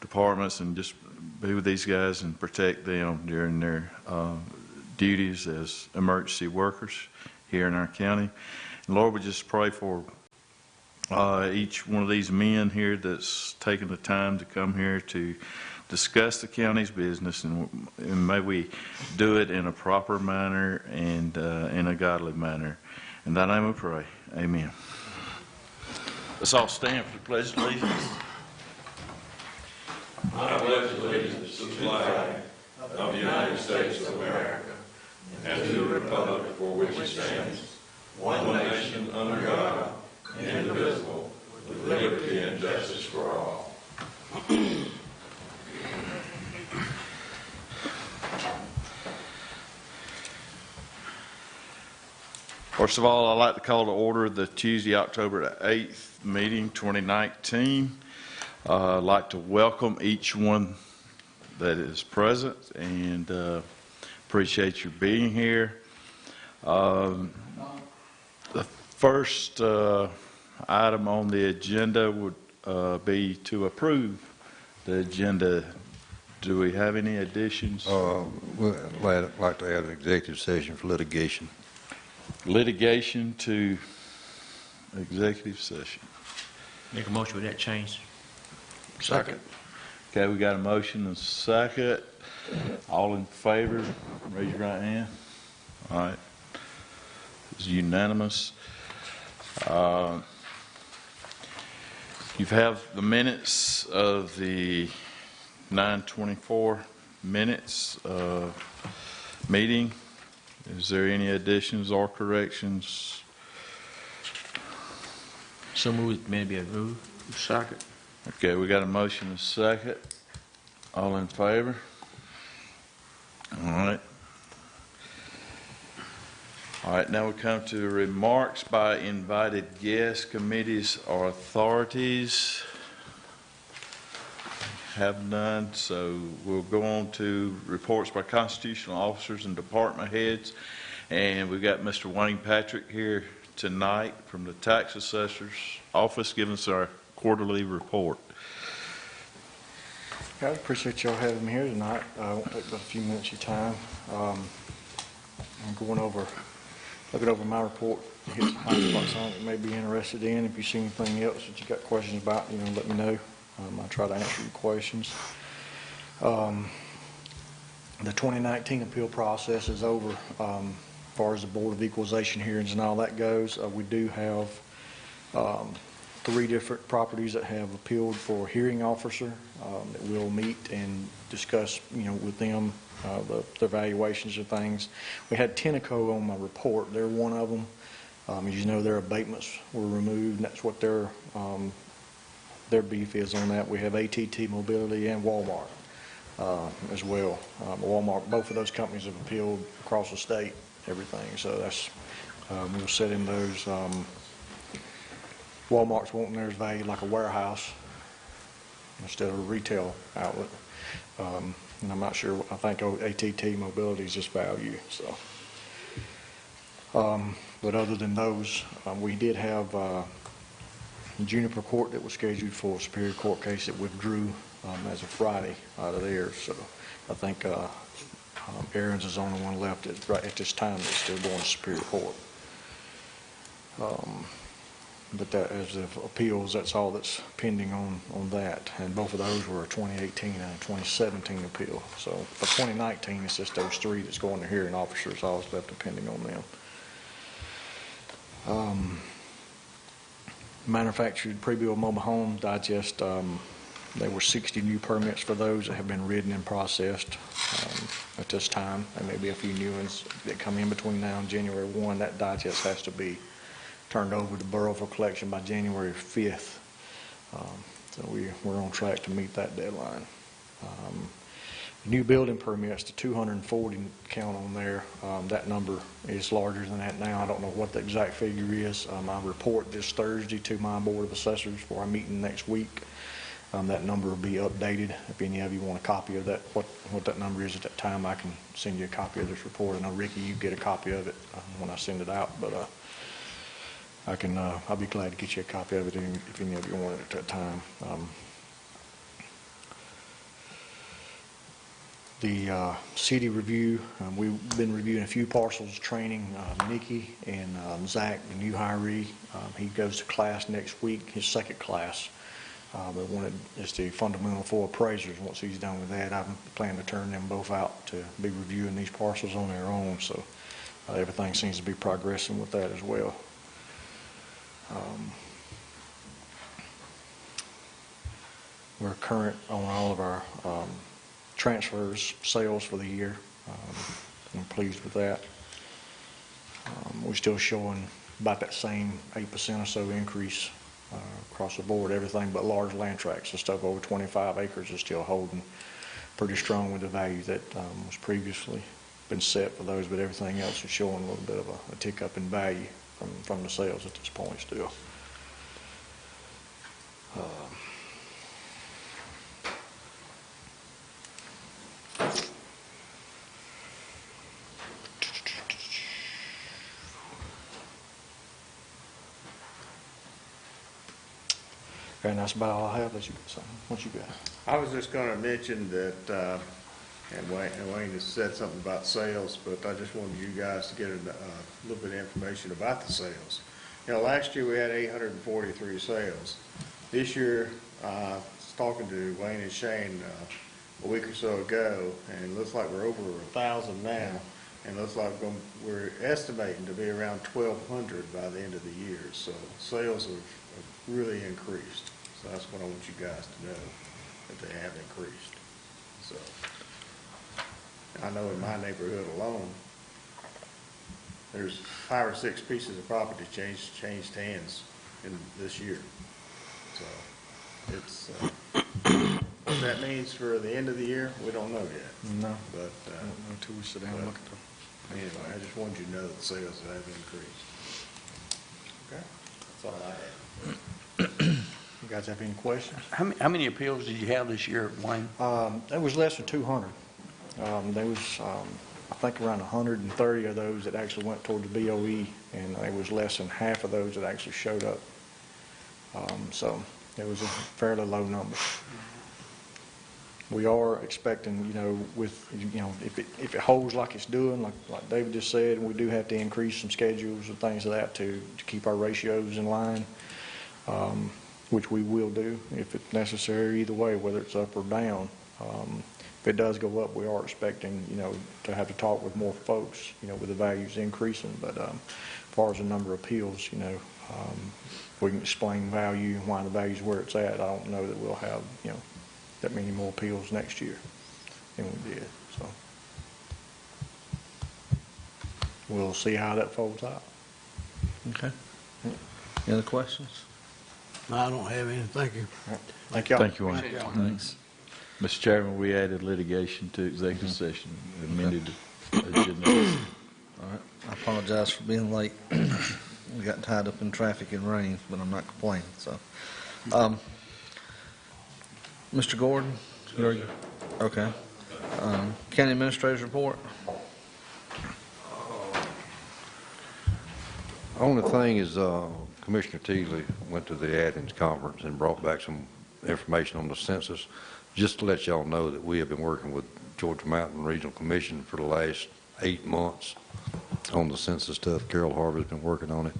departments and just be with these guys and protect them during their duties as emergency workers here in our county. And Lord, we just pray for each one of these men here that's taken the time to come here to discuss the county's business, and may we do it in a proper manner and in a godly manner. In thy name we pray. Amen. Let's all stand for the Pledge of Allegiance. I pledge allegiance to the flag of the United States of America and to the republic for which it stands, one nation under God, indivisible, with liberty and justice for all. First of all, I'd like to call to order the Tuesday, October 8th meeting 2019. I'd like to welcome each one that is present and appreciate you being here. The first item on the agenda would be to approve the agenda. Do we have any additions? We'd like to add an executive session for litigation. Litigation to executive session. Make a motion with that change. Second. Okay, we got a motion and a second. All in favor, raise your right hand. All right. It's unanimous. You have the minutes of the 9/24 minutes meeting. Is there any additions or corrections? So moved, may be approved. Second. Okay, we got a motion and a second. All in favor? All right. All right, now we come to remarks by invited guests, committees, or authorities. Have none, so we'll go on to reports by constitutional officers and department heads. And we've got Mr. Wayne Patrick here tonight from the tax assessor's office giving us our quarterly report. I appreciate y'all having me here tonight. I won't take but a few minutes of your time. I'm looking over my report, hit some hot spots on it you may be interested in. If you see anything else that you got questions about, let me know. I'll try to answer your questions. The 2019 appeal process is over. As far as the Board of Equalization hearings and all that goes, we do have 3 different properties that have appealed for a hearing officer that we'll meet and discuss, with them the evaluations of things. We had Tenneco on my report. They're one of them. As you know, their abatements were removed, and that's what their beef is on that. We have ATT Mobility and Walmart as well. Walmart, both of those companies have appealed across the state, everything. So that's we'll set in those. Walmart's wanting theirs valued like a warehouse instead of a retail outlet. And I'm not sure. I think ATT Mobility is just value. So, but other than those, we did have Juniper Court that was scheduled for a Superior Court case that withdrew as of Friday out of there. So I think Aaron's is the only one left right at this time that's still going to Superior Court. But that, as of appeals, that's all that's pending on that. And both of those were a 2018 and a 2017 appeal. So for 2019, it's just those 3 that's going to hearing officers. All that's left depending on them. Manufactured pre-built mobile home digest. There were 60 new permits for those that have been written and processed at this time. There may be a few new ones that come in between now and January 1. That digest has to be turned over to Borough for collection by January 5th. So we're on track to meet that deadline. New building permits, the 240 count on there. That number is larger than that now. I don't know what the exact figure is. I report this Thursday to my Board of Assessors for our meeting next week. That number will be updated. If any of you want a copy of that, what that number is at that time, I can send you a copy of this report. I know, Ricky, you get a copy of it when I send it out, but I'll be glad to get you a copy of it if any of you want it at that time. The city review, we've been reviewing a few parcels, training Nikki and Zach, the new hiree. He goes to class next week, his second class. But wanted is the fundamental for appraisers. Once he's done with that, I plan to turn them both out to be reviewing these parcels on their own. So everything seems to be progressing with that as well. We're current on all of our transfers, sales for the year. I'm pleased with that. We're still showing about that same 8% or so increase across the board. Everything but large land tracts and stuff over 25 acres is still holding pretty strong with the value that was previously been set for those, but everything else is showing a little bit of a tick up in value from the sales at this point still. Okay, and that's about all I have. Unless you got something. What you got? I was just going to mention that, and Wayne has said something about sales, but I just wanted you guys to get a little bit of information about the sales. You know, last year we had 843 sales. This year, I was talking to Wayne and Shane a week or so ago, and it looks like we're over 1,000 now, and it looks like we're estimating to be around 1,200 by the end of the year. So sales have really increased. So that's what I want you guys to know, that they have increased. So I know in my neighborhood alone, there's 5 or 6 pieces of property changed hands in this year. So it's what that means for the end of the year, we don't know yet. No. But I don't know until we sit down and look at them. anyway, I just wanted you to know that sales have increased. Okay, that's all I have. You guys have any questions? How many appeals did you have this year, Wayne? There was less than 200. There was, I think, around 130 of those that actually went toward the BOE, and there was less than half of those that actually showed up. So it was a fairly low number. We are expecting, if it holds like it's doing, like David just said, and we do have to increase some schedules and things of that to keep our ratios in line, which we will do if it's necessary either way, whether it's up or down. If it does go up, we are expecting, to have to talk with more folks, with the values increasing. But as far as the number of appeals, we can explain value and why the value's where it's at. I don't know that we'll have, that many more appeals next year than we did. So we'll see how that folds out. Okay. Any other questions? I don't have any, thank you. Thank y'all. Thank you, Wayne. Thanks. Mr. Chairman, we added litigation to executive session, amended the agenda. All right. I apologize for being late. We got tied up in traffic and rain, but I'm not complaining. So, Mr. Gordon? Okay. County Administrator's Report? Only thing is, Commissioner Teasley went to the Athens conference and brought back some information on the census. Just to let y'all know that we have been working with Georgia Mountain Regional Commission for the last 8 months on the census stuff. Carol Harvey's been working on it,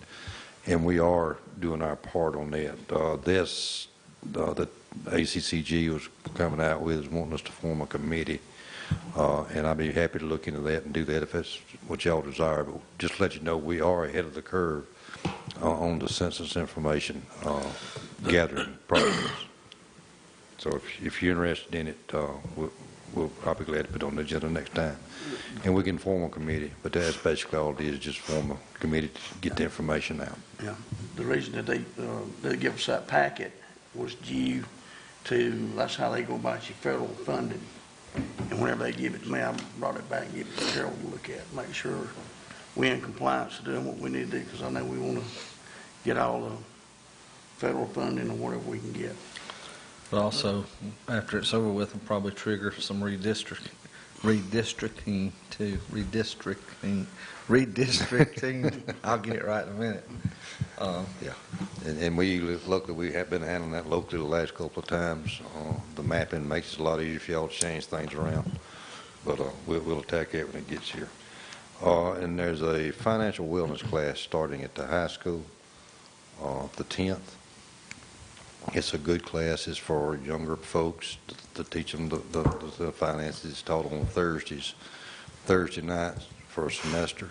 and we are doing our part on that. The ACCG was coming out with is wanting us to form a committee, and I'd be happy to look into that and do that if that's what y'all desire. But just to let you know, we are ahead of the curve on the census information gathering process. So if you're interested in it, I'll be glad to put it on the agenda next time. And we can form a committee, but that's basically all it is, just form a committee to get the information out. Yeah. The reason that they give us that packet was due to, that's how they go about your federal funding. And whenever they give it to me, I brought it back and give it to Carol to look at, make sure we're in compliance to doing what we need to do, because I know we want to get all the federal funding or whatever we can get. But also, after it's over with, it'll probably trigger some redistricting too. Redistricting. I'll get it right in a minute. Yeah, and we locally, we have been handling that locally the last couple of times. The mapping makes it a lot easier for y'all to change things around. but we'll attack it when it gets here. And there's a financial wellness class starting at the high school, the 10th. It's a good class. It's for younger folks to teach them the finances. It's taught on Thursday nights for a semester.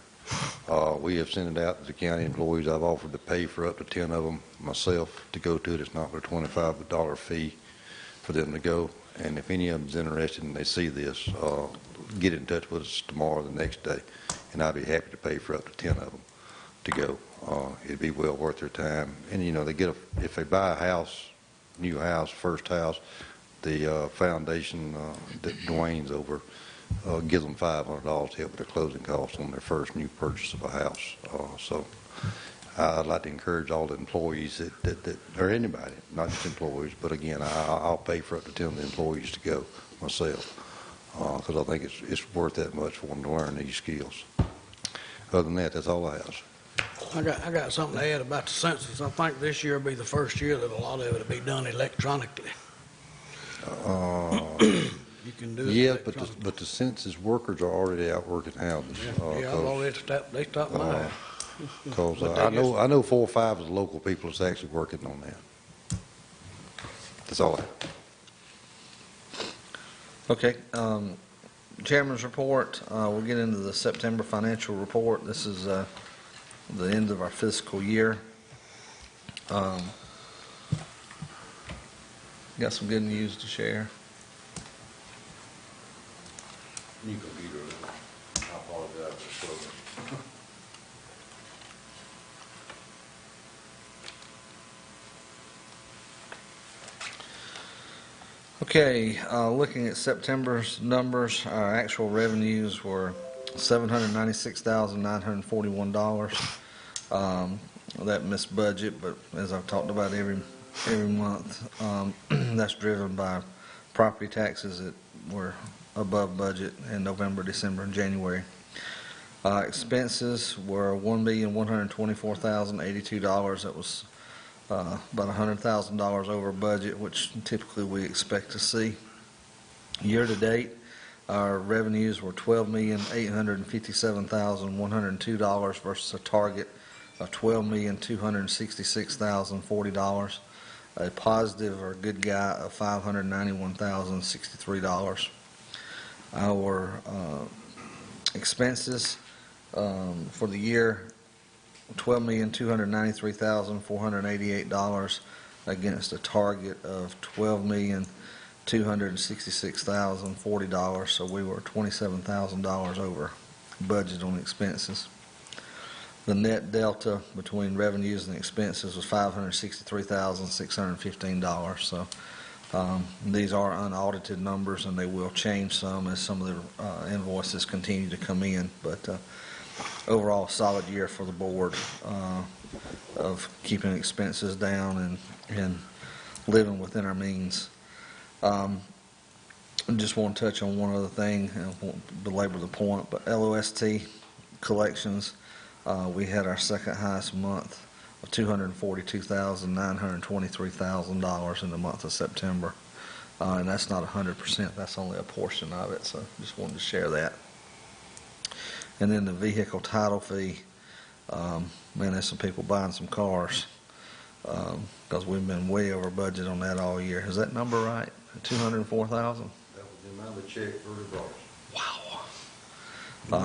We have sent it out to the county employees. I've offered to pay for up to 10 of them myself to go to it. It's not but a $25 fee for them to go. And if any of them's interested and they see this, get in touch with us tomorrow or the next day, and I'll be happy to pay for up to 10 of them to go. It'd be well worth their time. And they get if they buy a house, new house, first house, the foundation that Dwayne's over gives them $500 to help with their closing costs on their first new purchase of a house. So I'd like to encourage all the employees that or anybody, not just employees, but again, I'll pay for up to 10 of the employees to go myself because I think it's worth that much for them to learn these skills. Other than that, that's all I have. I got something to add about the census. I think this year will be the first year that a lot of it will be done electronically. You can do it Yeah, electronically. but the census workers are already out working houses. Yeah, I've already they stopped by. Because But they I know 4 or 5 of the local people that's actually working on that. That's all I have. Okay, Chairman's report. We'll get into the September financial report. This is the end of our fiscal year. Got some good news to share. New computer. I apologize for the slow. Okay, looking at September's numbers, our actual revenues were $796,941. That missed budget, but as I've talked about every month, that's driven by property taxes that were above budget in November, December, and January. Expenses were $1,124,082. That was about $100,000 over budget, which typically we expect to see. Year to date, our revenues were $12,857,102 versus a target of $12,266,040. A positive or good guy of $591,063. Our expenses for the year, $12,293,488 against a target of $12,266,040. So we were $27,000 over budget on expenses. The net delta between revenues and expenses was $563,615. So these are unaudited numbers, and they will change some as some of the invoices continue to come in. But overall, solid year for the board of keeping expenses down and living within our means. I just want to touch on one other thing. I won't belabor the point, but LOST collections, we had our second highest month of $242,923,000 in the month of September. And that's not 100%, that's only a portion of it, so just wanted to share that. And then the vehicle title fee, man, there's some people buying some cars because we've been way over budget on that all year. Is that number right? 204,000? That was the amount of check for the dollars. Wow.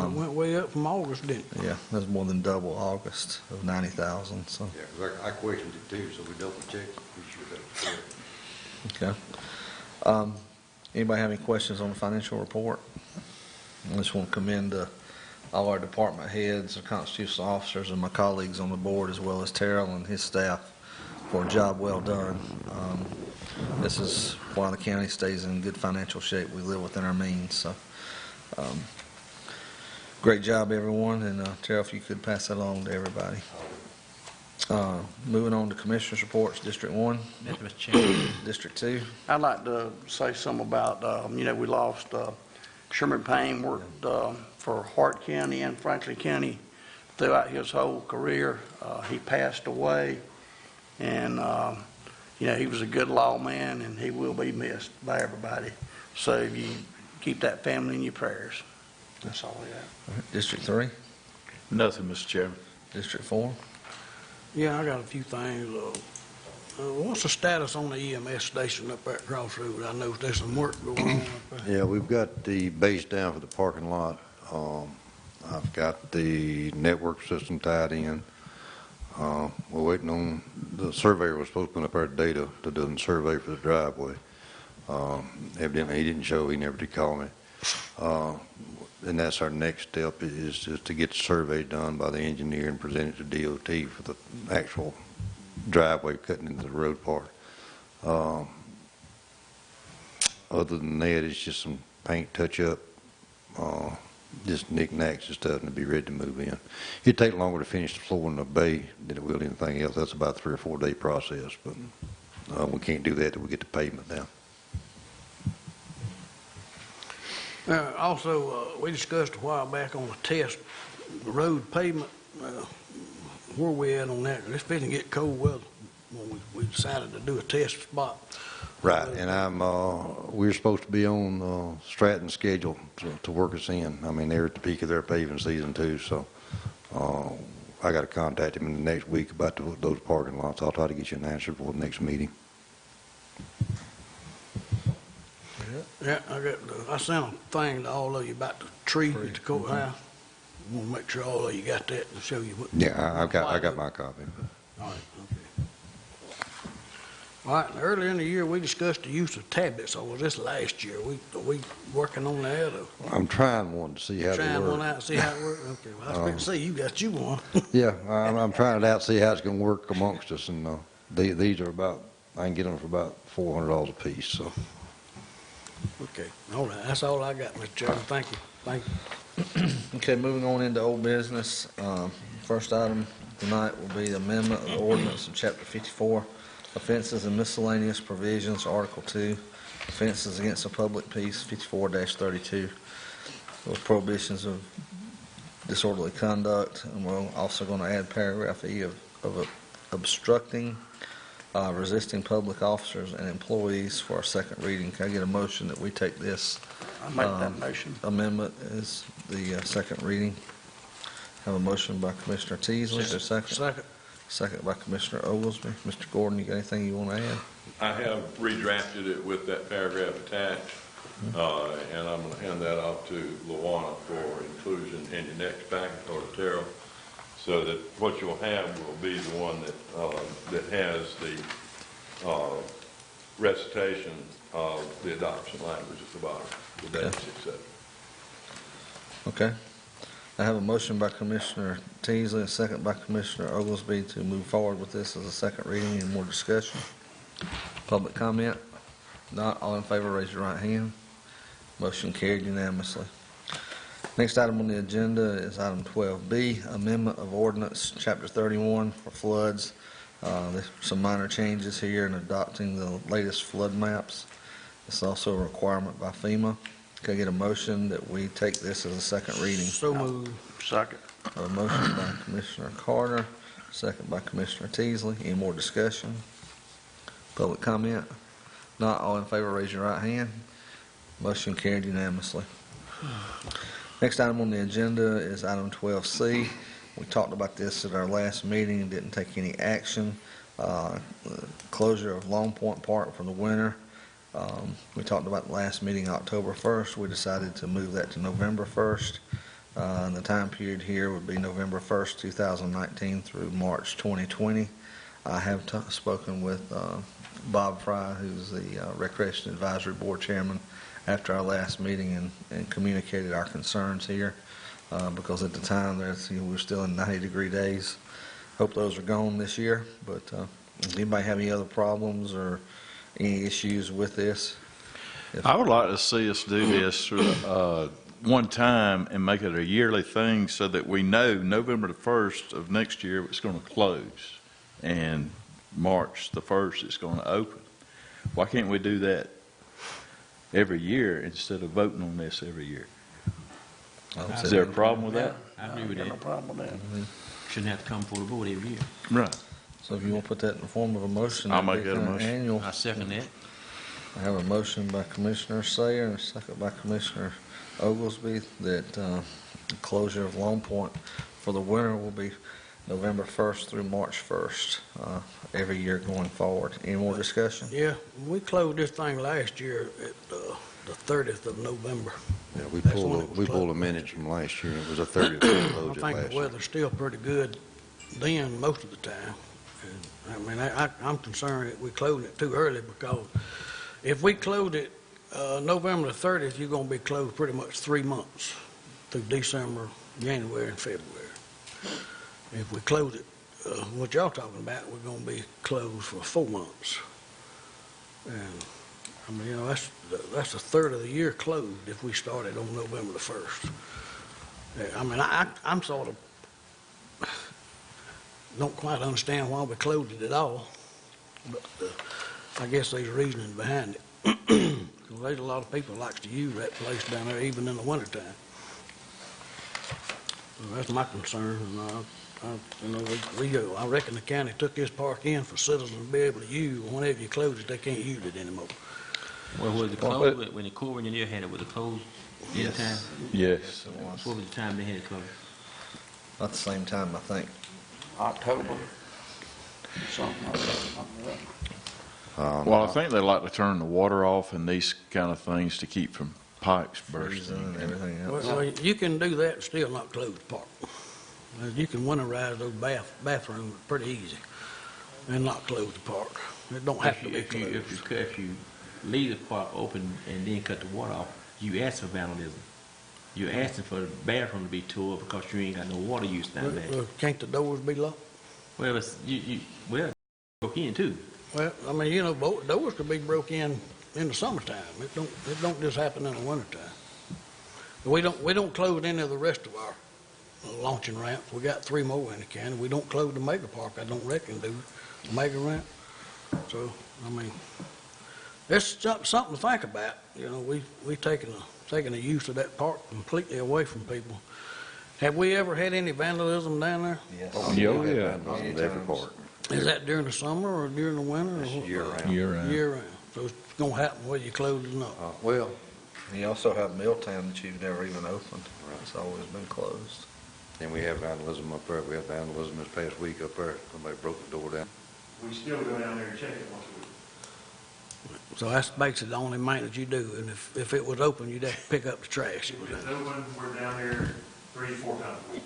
It went way up from August, didn't it? Yeah, that's more than double August of 90,000. So Yeah, because I questioned it too, so we double checked. We sure that was correct. okay. Anybody have any questions on the financial report? I just want to commend all our department heads, our constitutional officers, and my colleagues on the board, as well as Terrell and his staff, for a job well done. This is why the county stays in good financial shape. We live within our means. So, great job, everyone. And Terrell, if you could pass that along to everybody. Moving on to Commissioners' Reports, District 1. Yes, Mr. Chairman. District 2. I'd like to say something about, we lost Sherman Payne, worked for Hart County and Franklin County throughout his whole career. He passed away, and, he was a good lawman, and he will be missed by everybody. So if you keep that family in your prayers. That's all I got. District 3, Nothing, Mr. Chairman. District 4. Yeah, I got a few things. What's the status on the EMS station up at Crossroads? I know there's some work going on up there. Yeah, we've got the base down for the parking lot. I've got the network system tied in. We're waiting on, the surveyor was supposed to put up our data to do the survey for the driveway. Evidently, he didn't show, he never did call me. And that's our next step, is just to get the survey done by the engineer and present it to DOT for the actual driveway cutting into the road part. Other than that, it's just some paint touch-up, just knickknacks and stuff, and to be ready to move in. It'd take longer to finish the floor in the bay than it will anything else. That's about a 3 or 4 day process, but we can't do that till we get the pavement down. Also, we discussed a while back on the test road pavement. Where we at on that? It's fitting to get cold weather when we decided to do a test spot. Right, and we're supposed to be on Stratton's schedule to work us in. I mean, they're at the peak of their paving season too, so I got to contact him in the next week about those parking lots. I'll try to get you an answer for the next meeting. Yeah, I sent a thing to all of you about the tree at the courthouse. I want to make sure all of you got that and show you what. Yeah, I got my copy. All right, okay. All right, and earlier in the year, we discussed the use of tablets, or was this last year? Are we working on that, or I'm trying one to see how they trying one work. out, see how it works? Okay, well, I expect to see you got you one. Yeah, I'm trying it out, see how it's going to work amongst us, and these are about, I can get them for about $400 a piece, so. Okay, all right, that's all I got, Mr. Chairman. Thank you. Thank you. Okay, moving on into old business. First item tonight will be the amendment of the ordinance of Chapter 54, offenses and miscellaneous provisions, Article 2, offenses against the public peace, 54-32, with prohibitions of disorderly conduct, and we're also going to add paragraph E of obstructing, resisting public officers and employees for a second reading. Can I get a motion that we take this I make that motion. amendment as the second reading? Have a motion by Commissioner Teasley. Is there a second? Second. Second by Commissioner Oglesby. Mr. Gordon, you got anything you want to add? I have redrafted it with that paragraph attached, and I'm going to hand that out to Luana for inclusion in your next packet, or to Terrell, so that what you'll have will be the one that has the recitation of the adoption language at the bottom, the dates, etc. Okay. I have a motion by Commissioner Teasley, a second by Commissioner Oglesby to move forward with this as a second reading. Any more discussion? Public comment? Not all in favor, raise your right hand. Motion carried unanimously. Next item on the agenda is item 12B, amendment of ordinance, Chapter 31 for floods. There's some minor changes here in adopting the latest flood maps. It's also a requirement by FEMA. Can I get a motion that we take this as a second reading? So moved. Second. A motion by Commissioner Carter, second by Commissioner Teasley. Any more discussion? Public comment? Not all in favor, raise your right hand. Motion carried unanimously. Next item on the agenda is item 12C. We talked about this at our last meeting and didn't take any action. Closure of Long Point Park for the winter. We talked about the last meeting October 1st. We decided to move that to November 1st. And the time period here would be November 1st, 2019 through March 2020. I have spoken with Bob Fry, who's the Recreation Advisory Board Chairman, after our last meeting and communicated our concerns here because at the time we were still in 90-degree days. Hope those are gone this year, but does anybody have any other problems or any issues with this? I would like to see us do this one time and make it a yearly thing so that we know November the 1st of next year it's going to close and March the 1st it's going to open. Why can't we do that every year instead of voting on this every year? Is there a problem with that? I agree with Got no that. problem with that. Shouldn't have to come before the board every year. Right. So if you want to put that in the form of a motion, I'll that'd make be that a kind of motion. annual. I second that. I have a motion by Commissioner Sayer and a second by Commissioner Oglesby that the closure of Long Point for the winter will be November 1st through March 1st, every year going forward. Any more discussion? Yeah, we closed this thing last year at the 30th of November. Yeah, we That's when it pulled was the closed. minutes from last year. It was a 30th we I closed it think last the year. weather's still pretty good then, most of the time. And, I mean, I'm concerned that we closed it too early, because if we closed it November the 30th, you're gonna be closed pretty much 3 months through December, January, and February. If we close it, what y'all talking about, we're gonna be closed for 4 months. And, I mean, you know, that's a third of the year closed if we started on November the 1st. I mean, I'm sort of, don't quite understand why we closed it at all, but I guess there's reasoning behind it. 'Cause there's a lot of people likes to use that place down there even in the wintertime. So that's my concern, and I reckon the county took this park in for citizens to be able to use. Whenever you close it, they can't use it anymore. Well, was it closed, when the Corps engineer had it, was it closed anytime? Yes. What was the time they had it closed? About the same time, I think. October, something like that. Well, I think they like to turn the water off and these kind of things to keep from pipes Freezing and bursting. everything else. Well, you can do that and still not close the park. You can winterize those bathrooms pretty easy and not close the park. It don't have to be closed. If you leave the park open and then cut the water off, you ask for vandalism. You're asking for the bathroom to be tore because you ain't got no water use down there. Well, can't the doors be locked? Well, well, broke in too. Well, I mean, you know, doors could be broke in the summertime. It don't just happen in the wintertime. We don't close any of the rest of our launching ramps. We got 3 more in the county. We don't close the mega park, I don't reckon, do we? The mega ramp. So, I mean, it's something to think about. You know, we taking the use of that park completely away from people. Have we ever had any vandalism down there? Yes. Yeah. Every part. Is that during the summer or during the winter? It's or what? year round. Year round. So it's gonna happen whether you close it or not. Well, You also have Milltown that you've never even opened. It's always been closed. and we have vandalism up there. We had vandalism this past week up there. Somebody broke the door down. We still go down there and check it once a week. So that's basically the only maintenance you do. And if it was open, you'd have to pick up the trash. If it's open, we're down there 3 to 4 times a week.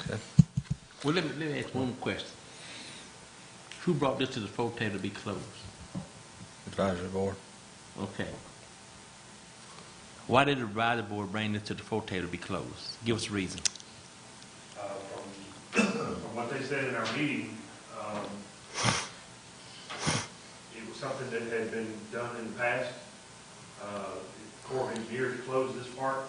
Okay. Well, let me ask one more question. Who brought this to the full table to be closed? Advisory board. Okay. Why did the advisory board bring this to the full table to be closed? Give us a reason. From what they said in our meeting, it was something that had been done in the past. The Corps of Engineers closed this park,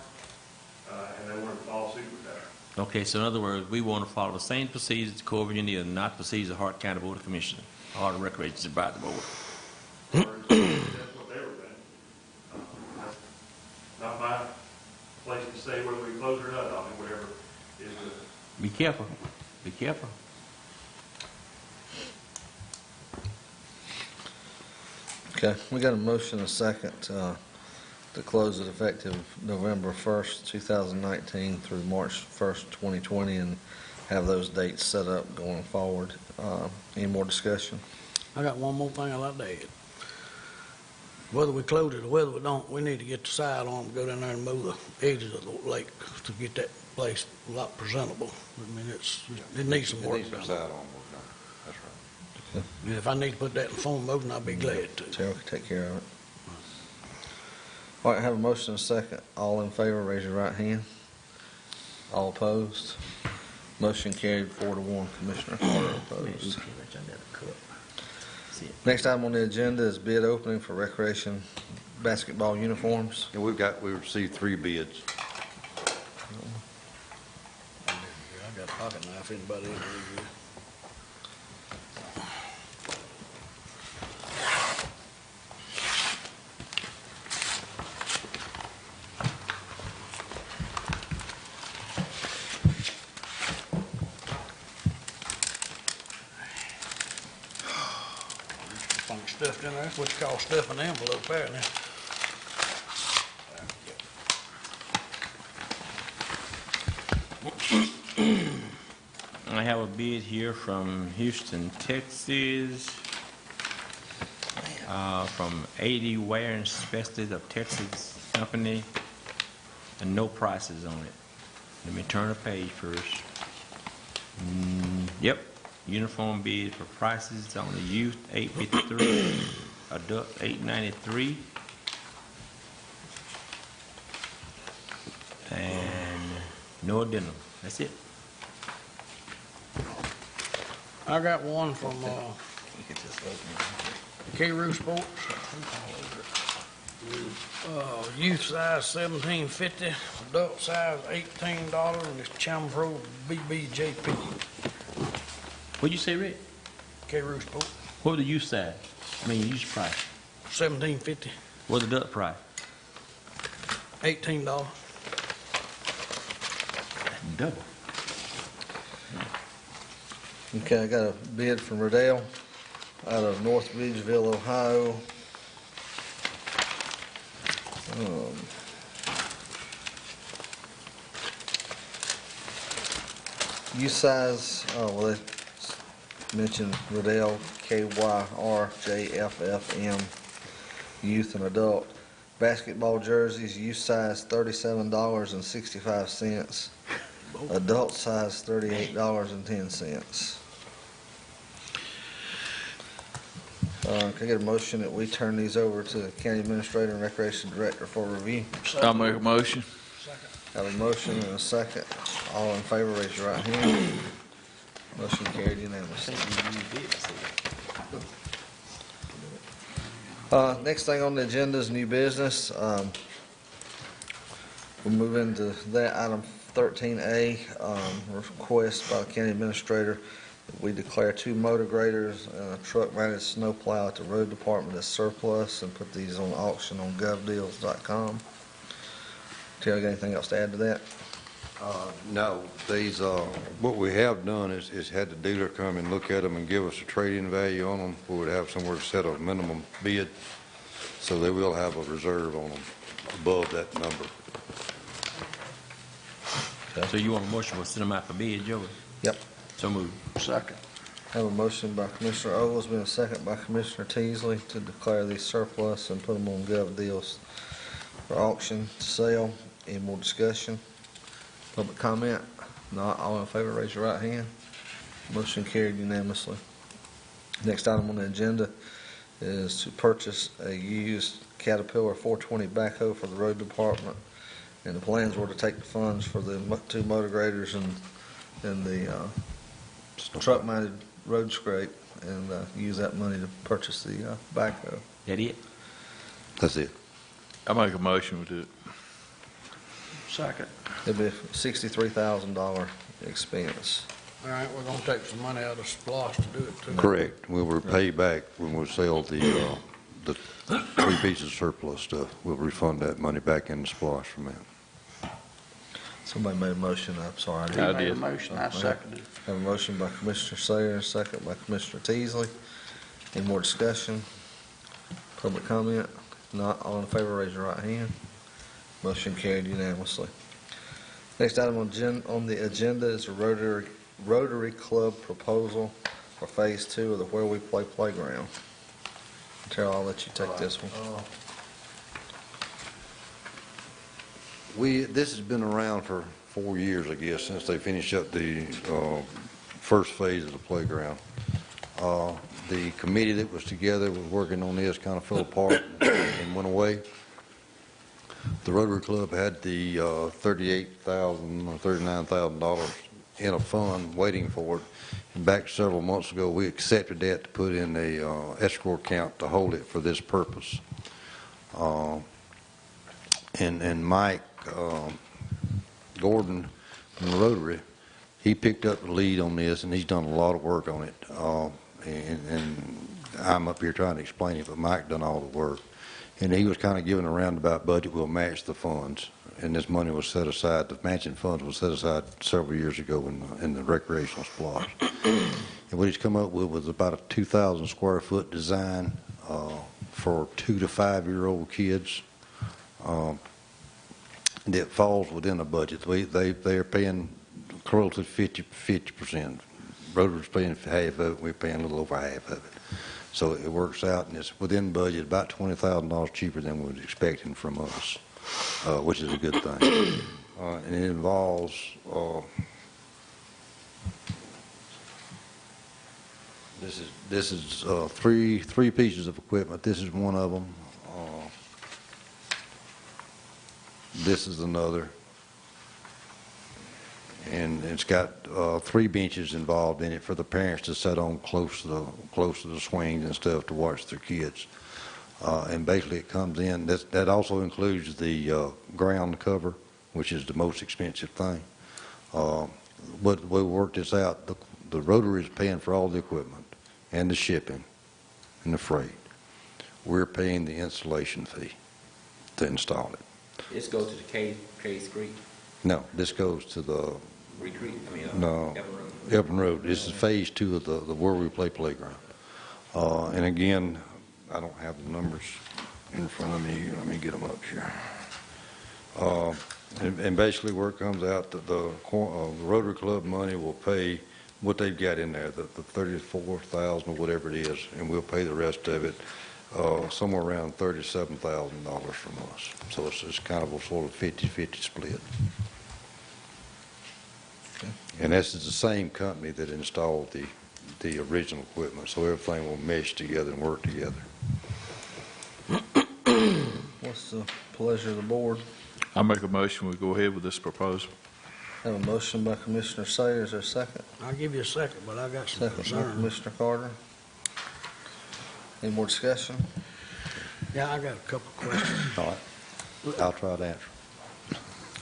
and they wanted to follow suit with that. Okay, so in other words, we want to follow the same procedures the Corps of Engineers, not the procedures of Hart County Board of Commissioners, Hart and Recreation Advisory Board. That's what they were doing. That's not my place to say whether we close or not. I mean, whatever is the Be careful. Be careful. Okay, we got a motion and a second to close it effective November 1st, 2019 through March 1st, 2020, and have those dates set up going forward. Any more discussion? I got one more thing I'd like to add. Whether we close it or whether we don't, we need to get the sidearm, go down there and mow the edges of the lake to get that place a lot presentable. I mean, it needs some It work needs some done. side on work done. That's right. And if I need to put that in phone motion, I'd be glad to. Terrell can take care of it. All right, have a motion and a second. All in favor, raise your right hand. All opposed? Motion carried 4-1. Commissioner Carter opposed. Next item on the agenda is bid opening for recreation basketball uniforms. And we received 3 bids. I got a pocket knife, anybody in there? stuffed in there. That's what you call stuffing an envelope there now. I have a bid here from Houston, Texas, from 80 Ware and Specialties of Texas Company, and no prices on it. Let me turn the page first. Yep, uniform bid for prices on the youth, $853, adult, $893, and no addendum. That's it. I got one from, K-Roo Sports. Youth size $17.50, adult size $18, and it's Cham Pro BBJP. What'd you say, Rick? K-Roo Sports, What was the youth size? I mean, youth price. $17.50, What's the adult price? $18. Double. Okay, I got a bid from Riddell out of North Ridgeville, Ohio. Youth size, well, they mentioned Riddell, KYRJFFM, youth and adult. Basketball jerseys, youth size $37.65. Adult size $38.10. Can I get a motion that we turn these over to the County Administrator and Recreation Director for review? I'll make a motion. Have a motion and a second. All in favor, raise your right hand. Motion carried unanimously. Next thing on the agenda is new business. We'll move into that item 13A, request by the County Administrator that we declare 2 motor graders and a truck-mounted snowplow at the Road Department as surplus and put these on auction on govdeals.com. Terry, got anything else to add to that? No, these, what we have done is had the dealer come and look at them and give us a trade-in value on them. We would have somewhere to set a minimum bid, so they will have a reserve on them above that number. So you want a motion, we'll send them out for bid, Joey? Yep. So moved. Second. Have a motion by Commissioner Ogles, been a second by Commissioner Teasley to declare these surplus and put them on Gov Deals for auction, sale. Any more discussion? Public comment? Not all in favor, raise your right hand. Motion carried unanimously. Next item on the agenda is to purchase a used Caterpillar 420 backhoe for the road department. And the plans were to take the funds for the 2 motor graders and the truck-mounted road scrape and use that money to purchase the backhoe. That it? That's it. I'll make a motion with it. Second. It'd be a $63,000 expense. All right, we're gonna take some money out of SPOS to do it too. Correct. We will pay back when we sell the 3 pieces of surplus stuff. We'll refund that money back in the splash from that. Somebody made a motion, I'm sorry. He made a motion, I seconded it. Have a motion by Commissioner Sayer, a second by Commissioner Teasley. Any more discussion? Public comment? Not all in favor, raise your right hand. Motion carried unanimously. Next item on the agenda is a Rotary Club proposal for Phase 2 of the Where We Play Playground. Terrell, I'll let you take this one. This has been around for 4 years, I guess, since they finished up the first phase of the playground. The committee that was together was working on this kind of fell apart and went away. The Rotary Club had the $38,000 or $39,000 in a fund waiting for it. And back several months ago, we accepted that to put in a escrow account to hold it for this purpose. And Mike Gordon from the Rotary, he picked up the lead on this, and he's done a lot of work on it. And I'm up here trying to explain it, but Mike done all the work. And he was kind of giving a roundabout budget. We'll match the funds. And this money was set aside, the matching funds was set aside several years ago in the recreational splash. And what he's come up with was about a 2,000 square foot design for 2 to 5-year-old kids. That falls within the budget. They are paying close to 50%. Rotor's paying half of it, we're paying a little over half of it. So it works out, and it's within budget, about $20,000 cheaper than we was expecting from us, which is a good thing. And it involves this is three pieces of equipment. This is one of them. This is another. And it's got 3 benches involved in it for the parents to sit on close to the swings and stuff to watch their kids. And basically it comes in, that also includes the ground cover, which is the most expensive thing. But we worked this out. The Rotary is paying for all the equipment and the shipping and the freight. We're paying the installation fee to install it. This goes to the Case Creek No, this goes to the Retreat, no, Elton Road. This is phase 2 of the where we play playground. And again, I don't have the numbers in front of me here. Let me get them up here. And basically where it comes out, the Rotary Club money will pay what they've got in there, the $34,000 or whatever it is, and we'll pay the rest of it, somewhere around $37,000 from us. So it's kind of a sort of 50-50 split. And this is the same company that installed the original equipment, so everything will mesh together and work together. What's the pleasure of the board? I make a motion, we go ahead with this proposal. Have a motion by Commissioner Sayers. Is there a second? I'll give you a second, but I got some Second by concerns. Commissioner Carter. Any more discussion? Yeah, I got a couple of questions. All right. I'll try to answer.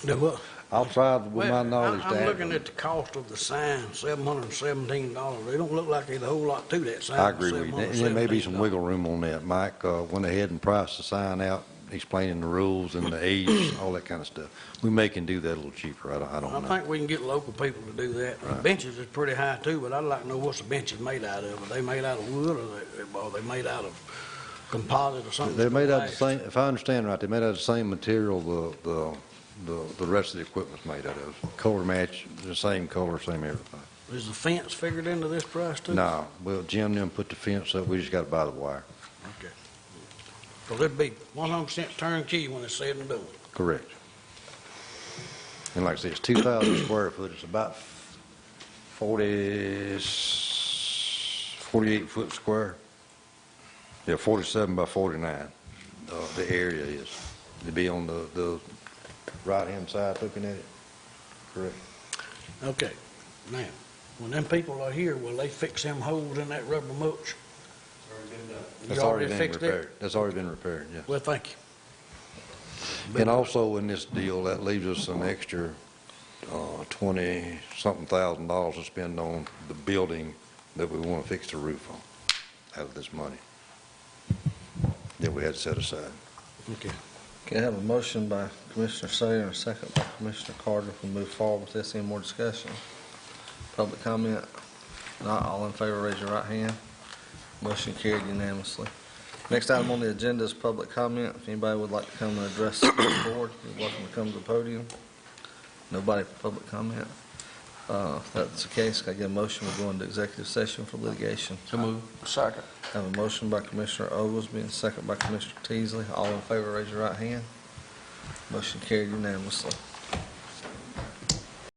Do what? I'll try with my Well, knowledge to I'm answer. looking at the cost of the sign, $717. They don't look like there's a whole lot to that sign. I agree with you. And there may be some $717. wiggle room on that. Mike went ahead and priced the sign out, explaining the rules and the age, all that kind of stuff. We may can do that a little cheaper. I don't I know. think we can get local people to do that. The benches is pretty high too, but I'd like to know what's the benches made out of. Are they made out of wood, or are they made out of composite or something? They're made out of the Glass? same, if I understand right, they're made out of the same material the rest of the equipment's made out of. Color match, the same color, same everything. Is the fence figured into this price too? No, well, Jim and them put the fence up, we just got to buy the wire. Okay. So it'd be 100% turnkey when it's said and done. Correct. And like I said, it's 2,000 square foot, it's about 48 foot square. Yeah, 47 by 49, the area is. It'd be on the right-hand side looking at it. Correct. Okay. Now, when them people are here, will they fix them holes in that rubber mulch? That's You already been fixed it? repaired. That's already been repaired, yes. Well, thank you. And also in this deal, that leaves us an extra 20-something thousand dollars to spend on the building that we want to fix the roof on out of this money that we had set aside. Okay. Okay, I have a motion by Commissioner Sayer and a second by Commissioner Carter. If we move forward with this, any more discussion? Public comment? Not all in favor, raise your right hand. Motion carried unanimously. Next item on the agenda is public comment. If anybody would like to come and address the board, you're welcome to come to the podium. Nobody for public comment? If that's the case, can I get a motion? We'll go into executive session for litigation. So move. Second. Have a motion by Commissioner Oglesby and a second by Commissioner Teasley. All in favor, raise your right hand. Motion carried unanimously.